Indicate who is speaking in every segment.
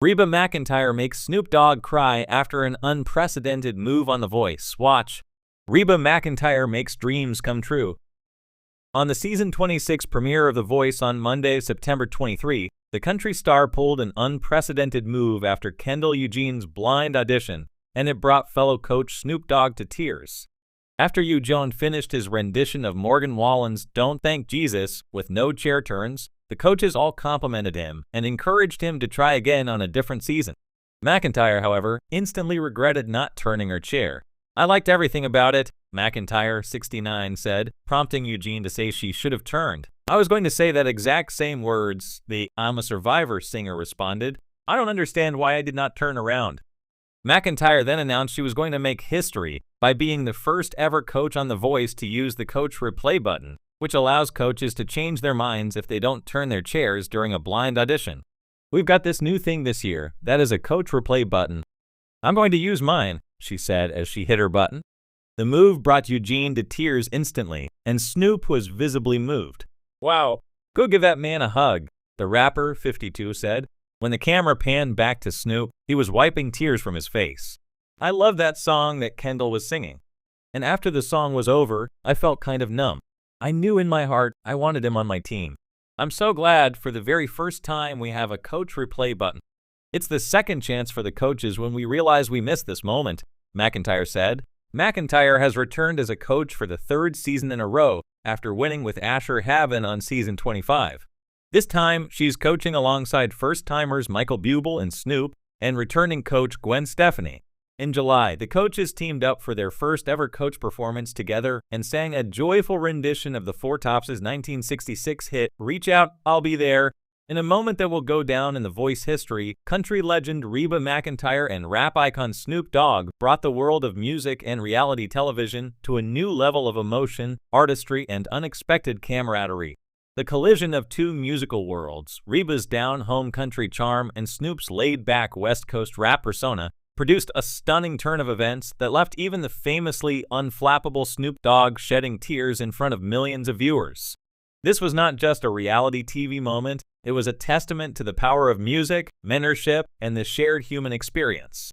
Speaker 1: Reba McEntire makes Snoop Dogg cry after an unprecedented move on The Voice. Watch. Reba McEntire makes dreams come true. On the season 26 premiere of The Voice on Monday, September 23, the country star pulled an unprecedented move after Kendall Eugene's blind audition, and it brought fellow coach Snoop Dogg to tears. After Eugene finished his rendition of Morgan Wallen's Don't Thank Jesus with no chair turns, the coaches all complimented him and encouraged him to try again on a different season. McEntire, however, instantly regretted not turning her chair. "I liked everything about it," McEntire, 69, said, prompting Eugene to say she should have turned. "I was going to say that exact same words," the "I'm a Survivor" singer responded. "I don't understand why I did not turn around." McEntire then announced she was going to make history by being the first ever coach on The Voice to use the Coach Replay button, which allows coaches to change their minds if they don't turn their chairs during a blind audition. "We've got this new thing this year, that is a Coach Replay button. I'm going to use mine," she said as she hit her button. The move brought Eugene to tears instantly, and Snoop was visibly moved. "Wow, go give that man a hug," the rapper, 52, said. When the camera panned back to Snoop, he was wiping tears from his face. "I love that song that Kendall was singing. And after the song was over, I felt kind of numb. I knew in my heart I wanted him on my team. I'm so glad for the very first time we have a Coach Replay button. It's the second chance for the coaches when we realize we missed this moment," McEntire said. McEntire has returned as a coach for the third season in a row after winning with Asher Havin on season 25. This time, she's coaching alongside first-timers Michael Bublé and Snoop and returning coach Gwen Stefani. In July, the coaches teamed up for their first ever coach performance together and sang a joyful rendition of the Four Tops' 1966 hit, "Reach Out, I'll Be There." In a moment that will go down in The Voice history, country legend Reba McEntire and rap icon Snoop Dogg brought the world of music and reality television to a new level of emotion, artistry, and unexpected camaraderie. The collision of two musical worlds, Reba's down-home country charm and Snoop's laid-back West Coast rap persona, produced a stunning turn of events that left even the famously unflappable Snoop Dogg shedding tears in front of millions of viewers. This was not just a reality TV moment, it was a testament to the power of music, mentorship, and the shared human experience.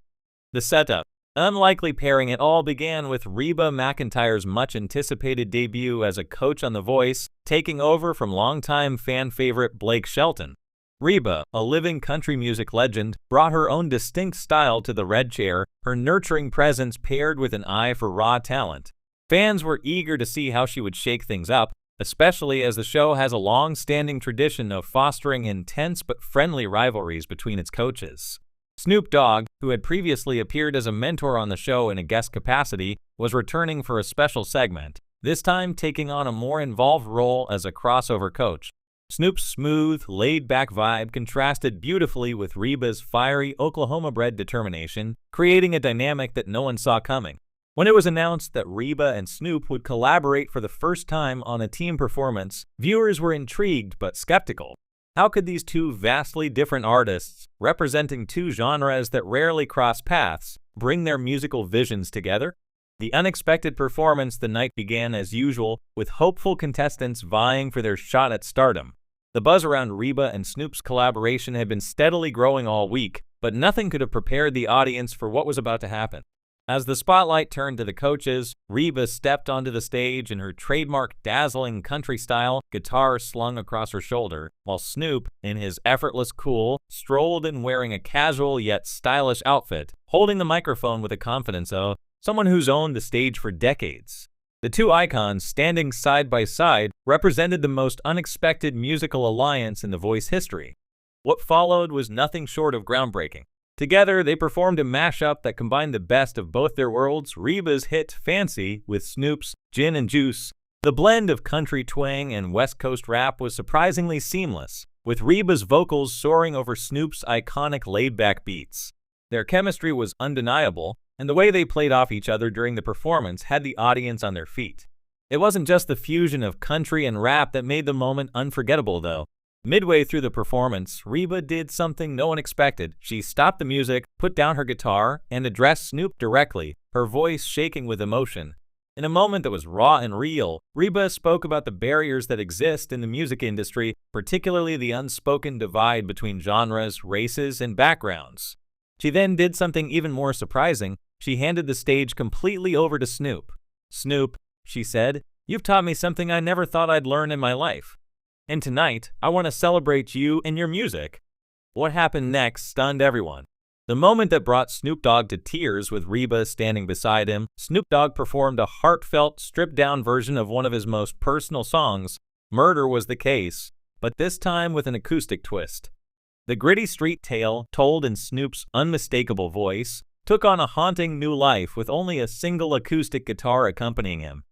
Speaker 1: The setup. Unlikely pairing it all began with Reba McEntire's much-anticipated debut as a coach on The Voice, taking over from longtime fan favorite Blake Shelton. Reba, a living country music legend, brought her own distinct style to the red chair, her nurturing presence paired with an eye for raw talent. Fans were eager to see how she would shake things up, especially as the show has a long-standing tradition of fostering intense but friendly rivalries between its coaches. Snoop Dogg, who had previously appeared as a mentor on the show in a guest capacity, was returning for a special segment, this time taking on a more involved role as a crossover coach. Snoop's smooth, laid-back vibe contrasted beautifully with Reba's fiery, Oklahoma-bred determination, creating a dynamic that no one saw coming. When it was announced that Reba and Snoop would collaborate for the first time on a team performance, viewers were intrigued but skeptical. How could these two vastly different artists, representing two genres that rarely cross paths, bring their musical visions together? The unexpected performance the night began as usual, with hopeful contestants vying for their shot at stardom. The buzz around Reba and Snoop's collaboration had been steadily growing all week, but nothing could have prepared the audience for what was about to happen. As the spotlight turned to the coaches, Reba stepped onto the stage in her trademark dazzling country style, guitar slung across her shoulder, while Snoop, in his effortless cool, strolled in wearing a casual yet stylish outfit, holding the microphone with a confidence of someone who's owned the stage for decades. The two icons, standing side by side, represented the most unexpected musical alliance in The Voice history. What followed was nothing short of groundbreaking. Together, they performed a mashup that combined the best of both their worlds, Reba's hit Fancy with Snoop's Gin and Juice. The blend of country twang and West Coast rap was surprisingly seamless, with Reba's vocals soaring over Snoop's iconic laid-back beats. Their chemistry was undeniable, and the way they played off each other during the performance had the audience on their feet. It wasn't just the fusion of country and rap that made the moment unforgettable, though. Midway through the performance, Reba did something no one expected. She stopped the music, put down her guitar, and addressed Snoop directly, her voice shaking with emotion. In a moment that was raw and real, Reba spoke about the barriers that exist in the music industry, particularly the unspoken divide between genres, races, and backgrounds. She then did something even more surprising. She handed the stage completely over to Snoop. "Snoop," she said, "you've taught me something I never thought I'd learn in my life. And tonight, I want to celebrate you and your music." What happened next stunned everyone. The moment that brought Snoop Dogg to tears with Reba standing beside him, Snoop Dogg performed a heartfelt, stripped-down version of one of his most personal songs, "Murder Was the Case," but this time with an acoustic twist. The gritty street tale, told in Snoop's unmistakable voice, took on a haunting new life with only a single acoustic guitar accompanying him.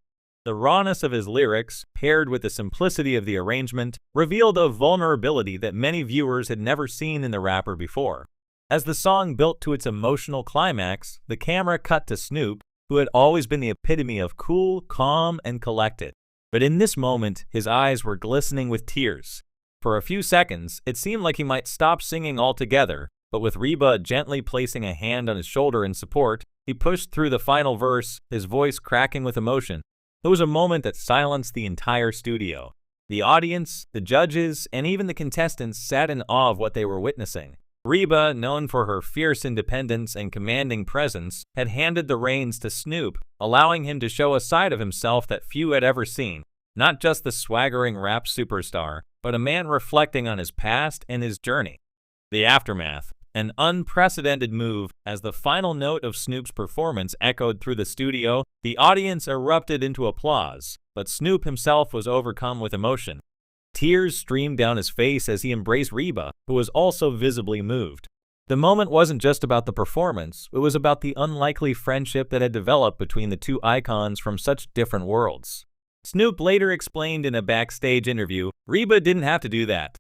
Speaker 1: The rawness of his lyrics, paired with the simplicity of the arrangement, revealed a vulnerability that many viewers had never seen in the rapper before. As the song built to its emotional climax, the camera cut to Snoop, who had always been the epitome of cool, calm, and collected. But in this moment, his eyes were glistening with tears. For a few seconds, it seemed like he might stop singing altogether, but with Reba gently placing a hand on his shoulder in support, he pushed through the final verse, his voice cracking with emotion. It was a moment that silenced the entire studio. The audience, the judges, and even the contestants sat in awe of what they were witnessing. Reba, known for her fierce independence and commanding presence, had handed the reins to Snoop, allowing him to show a side of himself that few had ever seen. Not just the swaggering rap superstar, but a man reflecting on his past and his journey. The aftermath. An unprecedented move. As the final note of Snoop's performance echoed through the studio, the audience erupted into applause, but Snoop himself was overcome with emotion. Tears streamed down his face as he embraced Reba, who was also visibly moved. The moment wasn't just about the performance, it was about the unlikely friendship that had developed between the two icons from such different worlds. Snoop later explained in a backstage interview, "Reba didn't have to do that.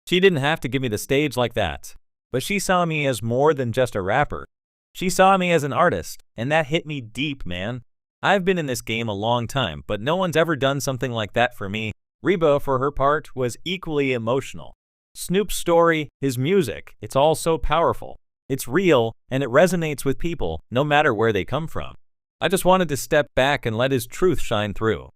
Speaker 1: She didn't have to give me the stage like that. But she saw me as more than just a rapper. She saw me as an artist, and that hit me deep, man. I've been in this game a long time, but no one's ever done something like that for me." Reba, for her part, was equally emotional. Snoop's story, his music, it's all so powerful. It's real, and it resonates with people, no matter where they come from. I just wanted to step back and let his truth shine through.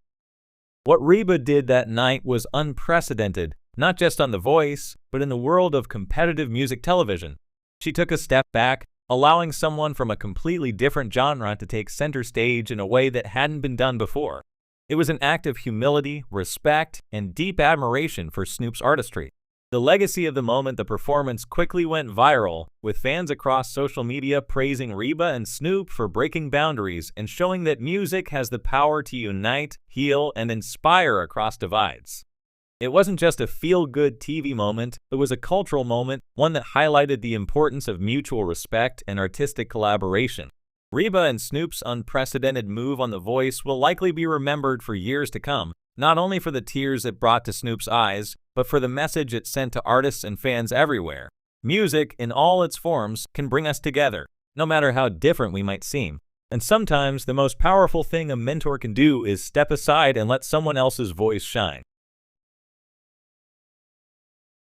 Speaker 1: What Reba did that night was unprecedented, not just on The Voice, but in the world of competitive music television. She took a step back, allowing someone from a completely different genre to take center stage in a way that hadn't been done before. It was an act of humility, respect, and deep admiration for Snoop's artistry. The legacy of the moment, the performance quickly went viral, with fans across social media praising Reba and Snoop for breaking boundaries and showing that music has the power to unite, heal, and inspire across divides. It wasn't just a feel-good TV moment, it was a cultural moment, one that highlighted the importance of mutual respect and artistic collaboration. Reba and Snoop's unprecedented move on The Voice will likely be remembered for years to come, not only for the tears it brought to Snoop's eyes, but for the message it sent to artists and fans everywhere. Music, in all its forms, can bring us together, no matter how different we might seem. And sometimes the most powerful thing a mentor can do is step aside and let someone else's voice shine.